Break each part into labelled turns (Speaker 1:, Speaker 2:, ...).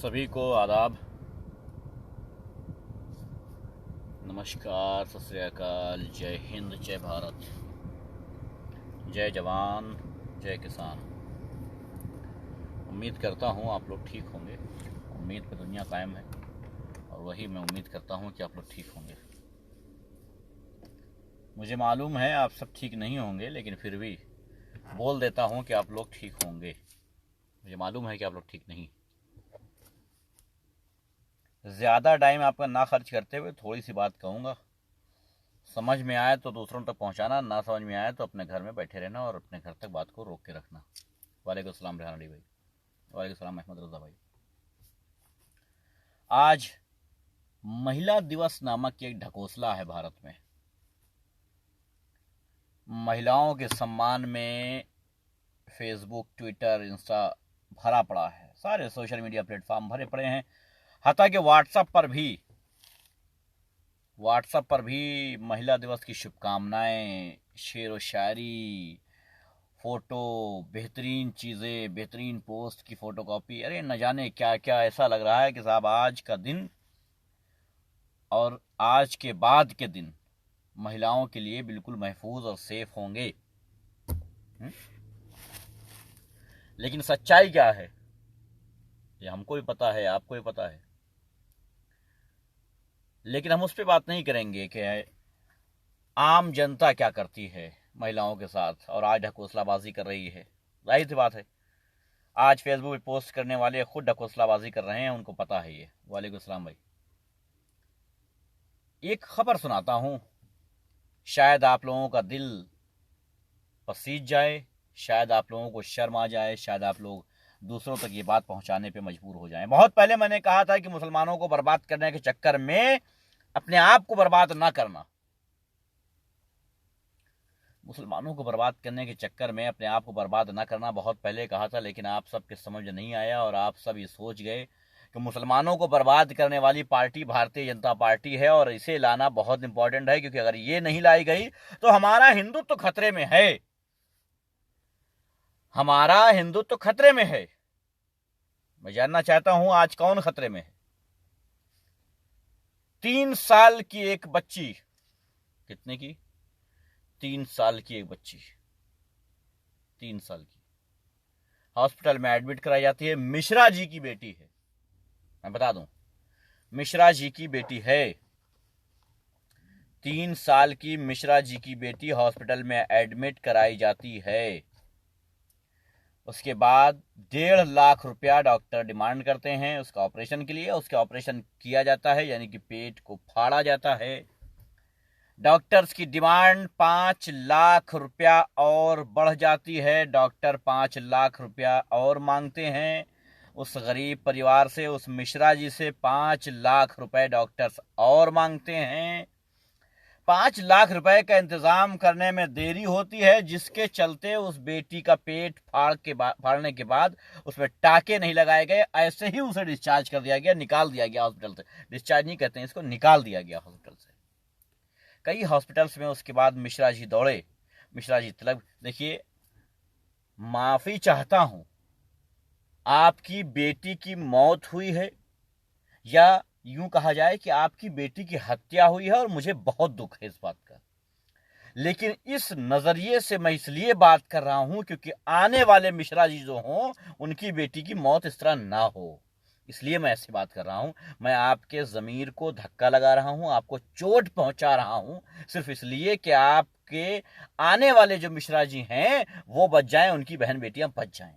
Speaker 1: सभी को आदाब, नमस्कार, सत श्री अकाल, जय हिंद, जय भारत, जय जवान, जय किसान। उम्मीद करता हूँ आप लोग ठीक होंगे। उम्मीद पे दुनिया कायम है और वही मैं उम्मीद करता हूँ कि आप लोग ठीक होंगे। मुझे मालूम है आप सब ठीक नहीं होंगे, लेकिन फिर भी बोल देता हूँ कि आप लोग ठीक होंगे। मुझे मालूम है कि आप लोग ठीक नहीं। ज़्यादा टाइम आपका ना खर्च करते हुए थोड़ी सी बात कहूँगा। समझ में आए तो दूसरों तक पहुँचाना, ना समझ में आए तो अपने घर में बैठे रहना और अपने घर तक बात को रोक के रखना। वालेकुम सलाम रेहान अली भाई। वालेकुम सलाम अहमद रज़ा भाई। आज महिला दिवस नामक एक ढकोसला है भारत में। महिलाओं के सम्मान में फेसबुक, ट्विटर, इंस्टा भरा पड़ा है। सारे सोशल मीडिया प्लेटफॉर्म भरे पड़े हैं। हत्या कि व्हाट्सएप पर भी महिला दिवस की शुभकामनाएं, शेर व शायरी, फोटो, बेहतरीन चीज़ें, बेहतरीन पोस्ट की फोटोकॉपी, अरे न जाने क्या क्या। ऐसा लग रहा है कि साहब आज का दिन और आज के बाद के दिन महिलाओं के लिए बिल्कुल महफूज और सेफ होंगे। लेकिन सच्चाई क्या है ये हमको भी पता है, आपको भी पता है। लेकिन हम उस पर बात नहीं करेंगे कि आम जनता क्या करती है महिलाओं के साथ और आज ढकोसलाबाजी कर रही है। जाहिर सी बात है, आज फेसबुक पे पोस्ट करने वाले खुद ढकोसलाबाजी कर रहे हैं, उनको पता है ये। वालेकुम सलाम भाई। एक खबर सुनाता हूं, शायद आप लोगों का दिल पसीज जाए, शायद आप लोगों को शर्म आ जाए, शायद आप लोग दूसरों तक ये बात पहुंचाने पे मजबूर हो जाएं। बहुत पहले मैंने कहा था कि मुसलमानों को बर्बाद करने के चक्कर में अपने आप को बर्बाद ना करना। मुसलमानों को बर्बाद करने के चक्कर में अपने आप को बर्बाद ना करना बहुत पहले कहा था, लेकिन आप सबके समझ नहीं आया और आप सब ये सोच गए कि मुसलमानों को बर्बाद करने वाली पार्टी भारतीय जनता पार्टी है और इसे लाना बहुत इंपॉर्टेंट है, क्योंकि अगर ये नहीं लाई गई तो हमारा हिंदुत्व खतरे में है। हमारा हिंदुत्व खतरे में है। मैं जानना चाहता हूं आज कौन खतरे में है। 3 साल की एक बच्ची, कितने की? 3 साल की एक बच्ची, 3 साल की, हॉस्पिटल में एडमिट कराई जाती है। मिश्रा जी की बेटी है, मैं बता दूं, मिश्रा जी की बेटी है। 3 साल की मिश्रा जी की बेटी हॉस्पिटल में एडमिट कराई जाती है। उसके बाद 1.5 लाख रुपया डॉक्टर डिमांड करते हैं उसका ऑपरेशन के लिए। उसका ऑपरेशन किया जाता है, यानी कि पेट को फाड़ा जाता है। डॉक्टर्स की डिमांड 5 लाख रुपया और बढ़ जाती है। डॉक्टर 5 लाख रुपया और मांगते हैं उस गरीब परिवार से, उस मिश्रा जी से 5 लाख रुपए डॉक्टर्स और मांगते हैं। 5 लाख रुपए का इंतजाम करने में देरी होती है, जिसके चलते उस बेटी का पेट फाड़ने के बाद उसमें टाके नहीं लगाए गए, ऐसे ही उसे डिस्चार्ज कर दिया गया, निकाल दिया गया हॉस्पिटल से। डिस्चार्ज नहीं कहते हैं इसको, निकाल दिया गया हॉस्पिटल से। कई हॉस्पिटल्स में उसके बाद मिश्रा जी दौड़े, मिश्रा जी तलब। देखिए, माफी चाहता हूं, आपकी बेटी की मौत हुई है, या यूं कहा जाए कि आपकी बेटी की हत्या हुई है, और मुझे बहुत दुख है इस बात का। लेकिन इस नजरिए से मैं इसलिए बात कर रहा हूं क्योंकि आने वाले मिश्रा जी जो हों, उनकी बेटी की मौत इस तरह ना हो, इसलिए मैं ऐसी बात कर रहा हूं। मैं आपके जमीर को धक्का लगा रहा हूं, आपको चोट पहुंचा रहा हूं, सिर्फ इसलिए कि आपके आने वाले जो मिश्रा जी हैं वो बच जाएं, उनकी बहन बेटियां बच जाएं।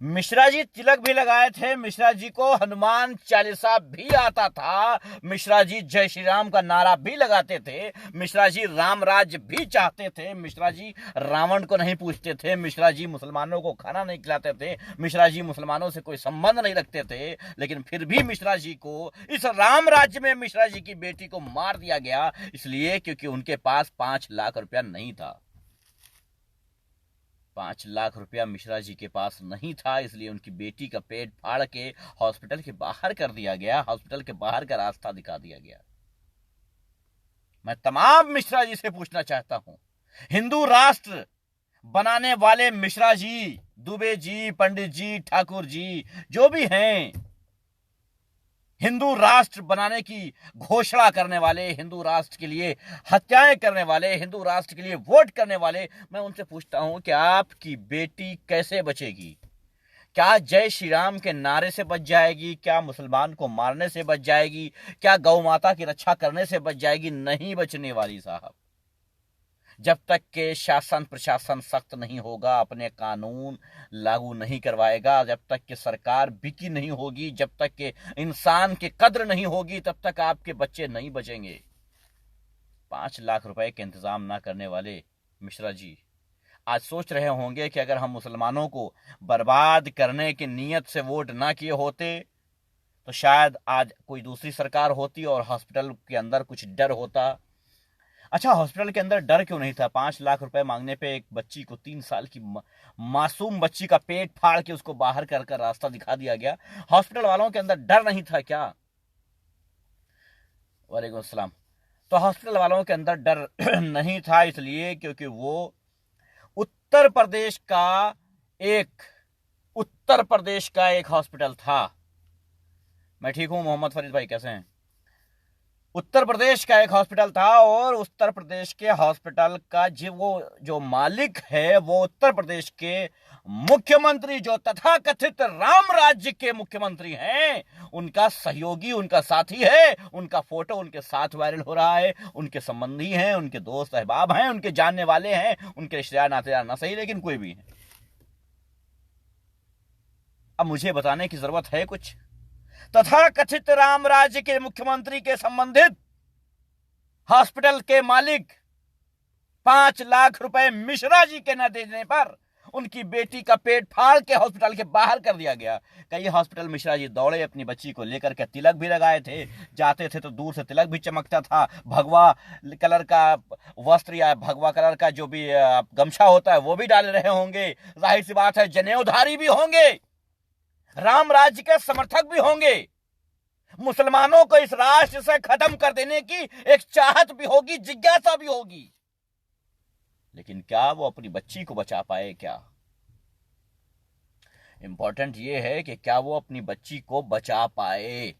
Speaker 1: मिश्रा जी तिलक भी लगाए थे, मिश्रा जी को हनुमान चालीसा भी आता था, मिश्रा जी जय श्री राम का नारा भी लगाते थे, मिश्रा जी राम राज्य भी चाहते थे, मिश्रा जी रावण को नहीं पूछते थे, मिश्रा जी मुसलमानों को खाना नहीं खिलाते थे, मिश्रा जी मुसलमानों से कोई संबंध नहीं रखते थे। लेकिन फिर भी मिश्रा जी को इस राम राज्य में मिश्रा जी की बेटी को मार दिया गया, इसलिए क्योंकि उनके पास 5 लाख रुपया नहीं था। 5 लाख रुपया मिश्रा जी के पास नहीं था, इसलिए उनकी बेटी का पेट फाड़ के हॉस्पिटल के बाहर कर दिया गया, हॉस्पिटल के बाहर का रास्ता दिखा दिया गया। मैं तमाम मिश्रा जी से पूछना चाहता हूं, हिंदू राष्ट्र बनाने वाले मिश्रा जी दुबे जी, पंडित जी, ठाकुर जी, जो भी हैं, हिंदू राष्ट्र बनाने की घोषणा करने वाले, हिंदू राष्ट्र के लिए हत्याएं करने वाले, हिंदू राष्ट्र के लिए वोट करने वाले, मैं उनसे पूछता हूं कि आपकी बेटी कैसे बचेगी? क्या जय श्री राम के नारे से बच जाएगी? क्या मुसलमान को मारने से बच जाएगी? क्या गौ माता की रक्षा करने से बच जाएगी? नहीं बचने वाली साहब। जब तक के शासन प्रशासन सख्त नहीं होगा, अपने कानून लागू नहीं करवाएगा, जब तक कि सरकार बिकी नहीं होगी, जब तक के इंसान की कद्र नहीं होगी, तब तक आपके बच्चे नहीं बचेंगे। 5 लाख रुपए के इंतजाम ना करने वाले मिश्रा जी आज सोच रहे होंगे कि अगर हम मुसलमानों को बर्बाद करने की नीयत से वोट ना किए होते तो शायद आज कोई दूसरी सरकार होती और हॉस्पिटल के अंदर कुछ डर होता। अच्छा, हॉस्पिटल के अंदर डर क्यों नहीं था? 5 लाख रुपए मांगने पे एक बच्ची को, 3 साल की मासूम बच्ची का पेट फाड़ के उसको बाहर कर रास्ता दिखा दिया गया। हॉस्पिटल वालों के अंदर डर नहीं था क्या? वालेकुम अस्सलाम। तो हॉस्पिटल वालों के अंदर डर नहीं था इसलिए क्योंकि वो उत्तर प्रदेश का एक हॉस्पिटल था। मैं ठीक हूं मोहम्मद फरीद भाई, कैसे हैं? उत्तर प्रदेश का एक हॉस्पिटल था और उत्तर प्रदेश के हॉस्पिटल का जो मालिक है वो उत्तर प्रदेश के मुख्यमंत्री, जो तथाकथित राम राज्य के मुख्यमंत्री हैं, उनका सहयोगी, उनका साथी है। उनका फोटो उनके साथ वायरल हो रहा है। उनके संबंधी हैं, उनके दोस्त अहबाब हैं, उनके जानने वाले हैं, उनके रिश्तेदार नातेदार ना सही लेकिन कोई भी है। अब मुझे बताने की जरूरत है कुछ? तथाकथित राम राज्य के मुख्यमंत्री के संबंधित हॉस्पिटल के मालिक 5 लाख रुपए मिश्रा जी के न देने पर उनकी बेटी का पेट फाड़ के हॉस्पिटल के बाहर कर दिया गया। कई हॉस्पिटल मिश्रा जी दौड़े अपनी बच्ची को लेकर के, तिलक भी लगाए थे, जाते थे तो दूर से तिलक भी चमकता था, भगवा कलर का वस्त्र या भगवा कलर का जो भी गमछा होता है वो भी डाले रहे होंगे। जाहिर सी बात है जनेऊधारी भी होंगे, राम राज्य के समर्थक भी होंगे। मुसलमानों को इस राष्ट्र से खत्म कर देने की एक चाहत भी होगी, जिज्ञासा भी होगी, लेकिन क्या वो अपनी बच्ची को बचा पाए? क्या इंपॉर्टेंट ये है कि क्या वो अपनी बच्ची को बचा पाए?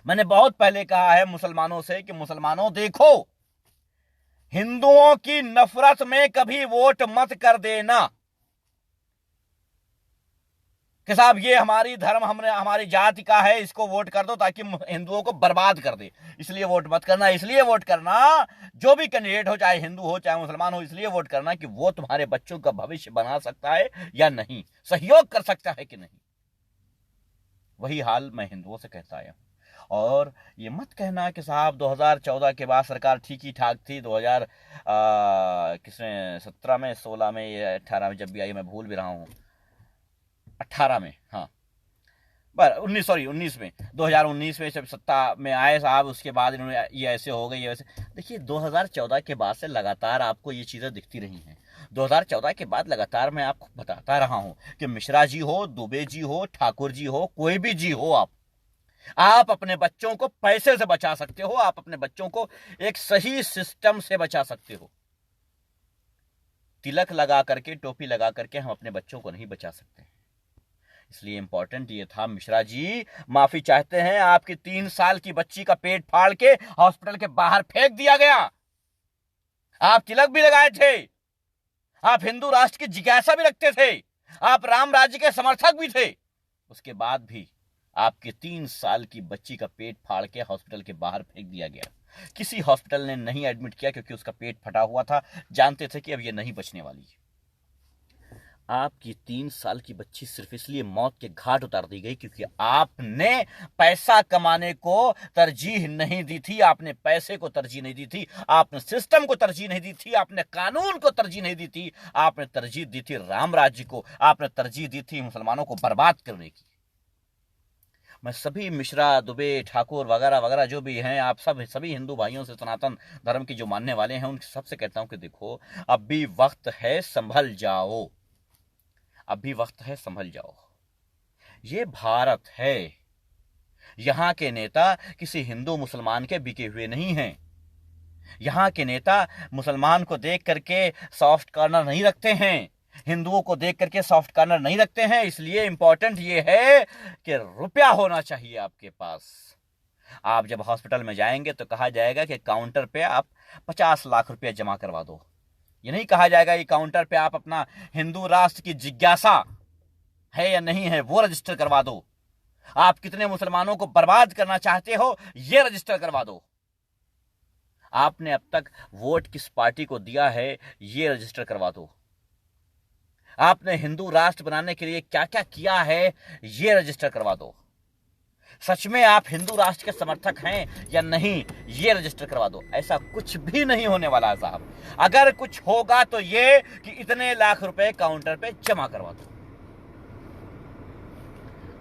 Speaker 1: मैंने बहुत पहले कहा है मुसलमानों से कि मुसलमानों देखो, हिंदुओं की नफरत में कभी वोट मत कर देना कि साहब ये हमारी धर्म, हमारी जाति का है, इसको वोट कर दो ताकि हिंदुओं को बर्बाद कर दे, इसलिए वोट मत करना। इसलिए वोट करना, जो भी कैंडिडेट हो, चाहे हिंदू हो चाहे मुसलमान हो, इसलिए वोट करना कि वो तुम्हारे बच्चों का भविष्य बना सकता है या नहीं, सहयोग कर सकता है कि नहीं। वही हाल मैं हिंदुओं से कहता आया हूं। और ये मत कहना कि साहब 2014 के बाद सरकार ठीक ही ठाक थी, 2017 में, 16 में या 18 में जब भी आई, मैं भूल भी रहा हूं, 18 में, हाँ 19 में, 2019 में जब सत्ता में आए साहब, उसके बाद इन्होंने ये ऐसे हो गई, ये वैसे। देखिए 2014 के बाद से लगातार आपको ये चीजें दिखती रही हैं। 2014 के बाद लगातार मैं आपको बताता रहा हूं कि मिश्रा जी हो, दुबे जी हो, ठाकुर जी हो, कोई भी जी हो, आप अपने बच्चों को पैसे से बचा सकते हो, आप अपने बच्चों को एक सही सिस्टम से बचा सकते हो। तिलक लगा करके, टोपी लगा करके हम अपने बच्चों को नहीं बचा सकते। इसलिए इंपॉर्टेंट ये था, मिश्रा जी माफी चाहते हैं, आपकी 3 साल की बच्ची का पेट फाड़ के हॉस्पिटल के बाहर फेंक दिया गया। आप तिलक भी लगाए थे, आप हिंदू राष्ट्र की जिज्ञासा भी रखते थे, आप राम राज्य के समर्थक भी थे, उसके बाद भी आपके 3 साल की बच्ची का पेट फाड़ के हॉस्पिटल के बाहर फेंक दिया गया। किसी हॉस्पिटल ने नहीं एडमिट किया क्योंकि उसका पेट फटा हुआ था, जानते थे कि अब ये नहीं बचने वाली। आपकी 3 साल की बच्ची सिर्फ इसलिए मौत के घाट उतार दी गई क्योंकि आपने पैसा कमाने को तरजीह नहीं दी थी, आपने पैसे को तरजीह नहीं दी थी, आपने सिस्टम को तरजीह नहीं दी थी, आपने कानून को तरजीह नहीं दी थी, आपने तरजीह दी थी राम राज्य को, आपने तरजीह दी थी मुसलमानों को बर्बाद करने की। मैं सभी मिश्रा, दुबे, ठाकुर वगैरह वगैरह जो भी हैं, आप सभी हिंदू भाइयों से, सनातन धर्म के जो मानने वाले हैं, उन सबसे कहता हूं कि देखो, अब भी वक्त है, संभल जाओ, अभी वक्त है, संभल जाओ। ये भारत है, यहां के नेता किसी हिंदू मुसलमान के बिके हुए नहीं हैं। यहां के नेता मुसलमान को देख करके सॉफ्ट कॉर्नर नहीं रखते हैं। हिंदुओं को देख करके सॉफ्ट कॉर्नर नहीं रखते हैं। इसलिए इंपॉर्टेंट ये है कि रुपया होना चाहिए आपके पास। आप जब हॉस्पिटल में जाएंगे तो कहा जाएगा कि काउंटर पे आप 50 लाख रुपया जमा करवा दो। ये नहीं कहा जाएगा कि काउंटर पे आप अपना हिंदू राष्ट्र की जिज्ञासा है या नहीं है वो रजिस्टर करवा दो। आप कितने मुसलमानों को बर्बाद करना चाहते हो ये रजिस्टर करवा दो। आपने अब तक वोट किस पार्टी को दिया है ये रजिस्टर करवा दो। आपने हिंदू राष्ट्र बनाने के लिए क्या क्या किया है ये रजिस्टर करवा दो। सच में आप हिंदू राष्ट्र के समर्थक हैं या नहीं ये रजिस्टर करवा दो। ऐसा कुछ भी नहीं होने वाला है साहब। अगर कुछ होगा तो ये कि इतने लाख रुपए काउंटर पे जमा करवा दो।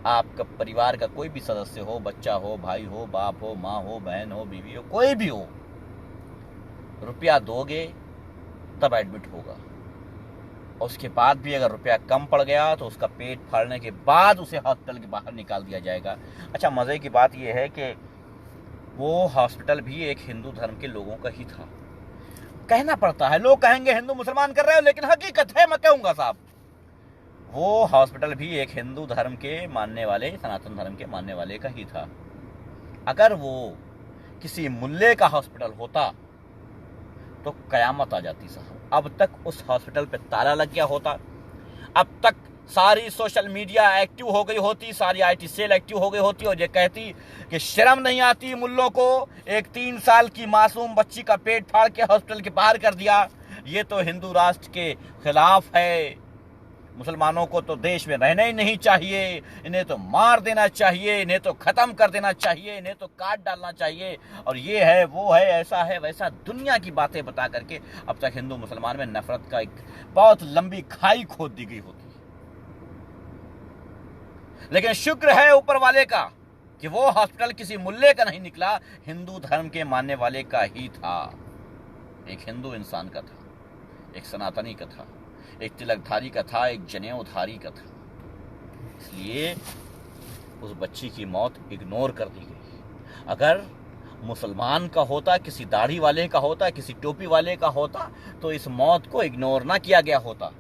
Speaker 1: आपका परिवार का कोई भी सदस्य हो, बच्चा हो, भाई हो, बाप हो, माँ हो, बहन हो, बीवी हो, कोई भी हो, रुपया दोगे तब एडमिट होगा। और उसके बाद भी अगर रुपया कम पड़ गया तो उसका पेट फाड़ने के बाद उसे हॉस्पिटल के बाहर निकाल दिया जाएगा। अच्छा, मजे की बात यह है कि वो हॉस्पिटल भी एक हिंदू धर्म के लोगों का ही था। कहना पड़ता है, लोग कहेंगे हिंदू मुसलमान कर रहे हो, लेकिन हकीकत है, मैं कहूंगा साहब, वो हॉस्पिटल भी एक हिंदू धर्म के मानने वाले, सनातन धर्म के मानने वाले का ही था। अगर वो किसी मुल्ले का हॉस्पिटल होता तो कयामत आ जाती साहब। अब तक उस हॉस्पिटल पे ताला लग गया होता। अब तक सारी सोशल मीडिया एक्टिव हो गई होती, सारी आईटी सेल एक्टिव हो गई होती और ये कहती कि शर्म नहीं आती मुल्लों को, एक 3 साल की मासूम बच्ची का पेट फाड़ के हॉस्पिटल के बाहर कर दिया। ये तो हिंदू राष्ट्र के खिलाफ है। मुसलमानों को तो देश में रहना ही नहीं चाहिए, इन्हें तो मार देना चाहिए, इन्हें तो खत्म कर देना चाहिए, इन्हें तो काट डालना चाहिए, और ये है, वो है, ऐसा है, वैसा, दुनिया की बातें बता करके अब तक हिंदू मुसलमान में नफरत का एक बहुत लंबी खाई खोद दी गई होती। लेकिन शुक्र है ऊपर वाले का कि वो हॉस्पिटल किसी मुल्ले का नहीं निकला, हिंदू धर्म के मानने वाले का ही था। एक हिंदू इंसान का था, एक सनातनी का था, एक तिलकधारी का था, एक जनेऊधारी का था। इसलिए उस बच्ची की मौत इग्नोर कर दी गई। अगर मुसलमान का होता, किसी दाढ़ी वाले का होता, किसी टोपी वाले का होता, तो इस मौत को इग्नोर ना किया गया होता।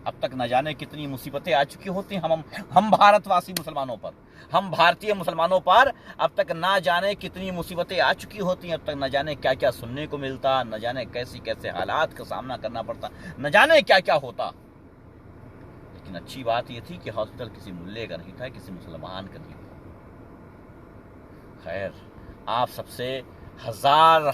Speaker 1: अब तक न जाने कितनी मुसीबतें आ चुकी होती हम भारतवासी मुसलमानों पर, हम भारतीय मुसलमानों पर अब तक ना जाने कितनी मुसीबतें आ चुकी होती। अब तक न जाने क्या क्या सुनने को मिलता, न जाने कैसी कैसे हालात का सामना करना पड़ता, न जाने क्या क्या होता। लेकिन अच्छी बात यह थी कि हॉस्पिटल किसी मुल्ले का नहीं था, किसी मुसलमान का नहीं था। खैर, आप सबसे हजार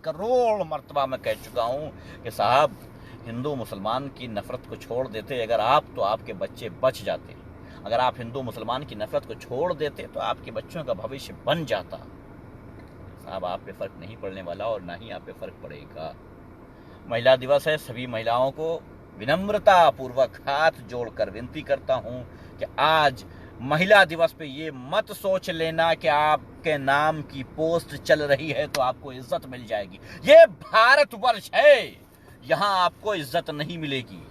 Speaker 1: करोड़ मर्तबा मैं कह चुका हूं कि साहब, हिंदू मुसलमान की नफरत को छोड़ देते अगर आप, तो आपके बच्चे बच जाते। अगर आप हिंदू मुसलमान की नफरत को छोड़ देते तो आपके बच्चों का भविष्य बन जाता। साहब, आप पे फर्क नहीं पड़ने वाला और ना ही आप पे फर्क पड़ेगा। महिला दिवस है, सभी महिलाओं को विनम्रता पूर्वक हाथ जोड़कर विनती करता हूं कि आज महिला दिवस पे ये मत सोच लेना कि आपके नाम की पोस्ट चल रही है तो आपको इज्जत मिल जाएगी। ये भारतवर्ष है, यहां आपको इज्जत नहीं मिलेगी।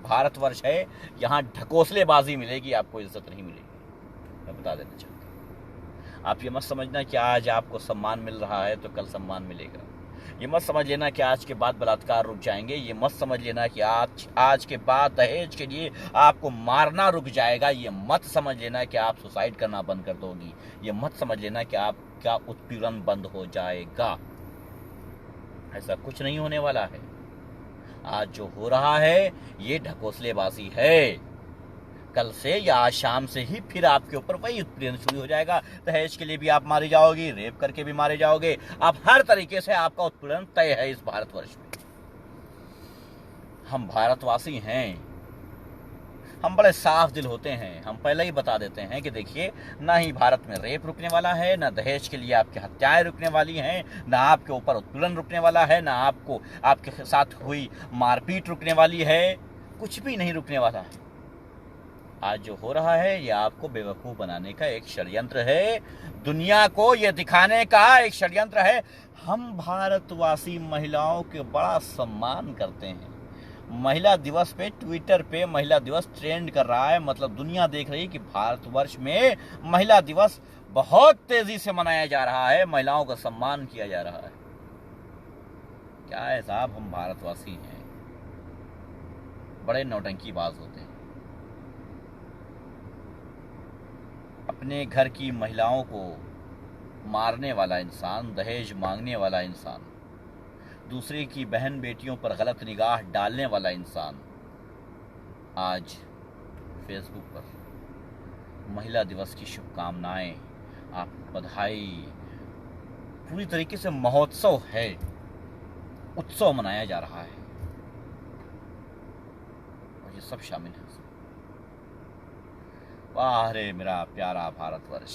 Speaker 1: भारतवर्ष है, यहां ढकोसलेबाजी मिलेगी, आपको इज्जत नहीं मिलेगी। मैं बता देना चाहता हूं। आप ये मत समझना कि आज आपको सम्मान मिल रहा है तो कल सम्मान मिलेगा। ये मत समझ लेना कि आज के बाद बलात्कार रुक जाएंगे। ये मत समझ लेना कि आज के बाद दहेज के लिए आपको मारना रुक जाएगा। ये मत समझ लेना कि आप सुसाइड करना बंद कर दोगी। ये मत समझ लेना कि आपका उत्पीड़न बंद हो जाएगा। ऐसा कुछ नहीं होने वाला है। आज जो हो रहा है ये ढकोसलेबाजी है। कल से या आज शाम से ही फिर आपके ऊपर वही उत्पीड़न शुरू हो जाएगा। दहेज के लिए भी आप मारे जाओगी, रेप करके भी मारे जाओगे। आप हर तरीके से आपका उत्पीड़न तय है इस भारतवर्ष में। हम भारतवासी हैं, हम बड़े साफ दिल होते हैं। हम पहले ही बता देते हैं कि देखिए, ना ही भारत में रेप रुकने वाला है, ना दहेज के लिए आपकी हत्याएं रुकने वाली हैं, ना आपके ऊपर उत्पीड़न रुकने वाला है, ना आपको आपके साथ हुई मारपीट रुकने वाली है। कुछ भी नहीं रुकने वाला है। आज जो हो रहा है ये आपको बेवकूफ बनाने का एक षड्यंत्र है, दुनिया को ये दिखाने का एक षड्यंत्र है। हम भारतवासी महिलाओं के बड़ा सम्मान करते हैं। महिला दिवस पे ट्विटर पे महिला दिवस ट्रेंड कर रहा है, मतलब दुनिया देख रही है कि भारतवर्ष में महिला दिवस बहुत तेजी से मनाया जा रहा है, महिलाओं का सम्मान किया जा रहा है। क्या है साहब, हम भारतवासी हैं। बड़े नौटंकीबाज होते हैं। अपने घर की महिलाओं को मारने वाला इंसान, दहेज मांगने वाला इंसान, दूसरे की बहन बेटियों पर गलत निगाह डालने वाला इंसान आज फेसबुक पर महिला दिवस की शुभकामनाएं, आपको बधाई, पूरी तरीके से महोत्सव है, उत्सव मनाया जा रहा है और ये सब शामिल है। वाह रे मेरा प्यारा भारतवर्ष,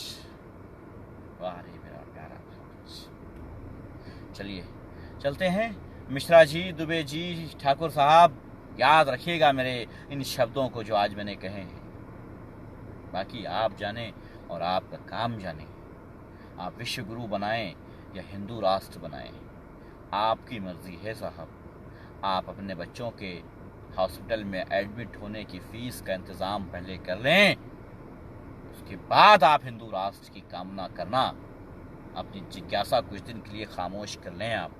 Speaker 1: वाह रे मेरा प्यारा भारतवर्ष। चलिए चलते हैं। मिश्रा जी, दुबे जी, ठाकुर साहब, याद रखिएगा मेरे इन शब्दों को जो आज मैंने कहे हैं। बाकी आप जाने और आपका काम जाने। आप विश्व गुरु बनाएं या हिंदू राष्ट्र बनाएं, आपकी मर्जी है साहब। आप अपने बच्चों के हॉस्पिटल में एडमिट होने की फीस का इंतजाम पहले कर लें, उसके बाद आप हिंदू राष्ट्र की कामना करना। अपनी जिज्ञासा कुछ दिन के लिए खामोश कर लें आप।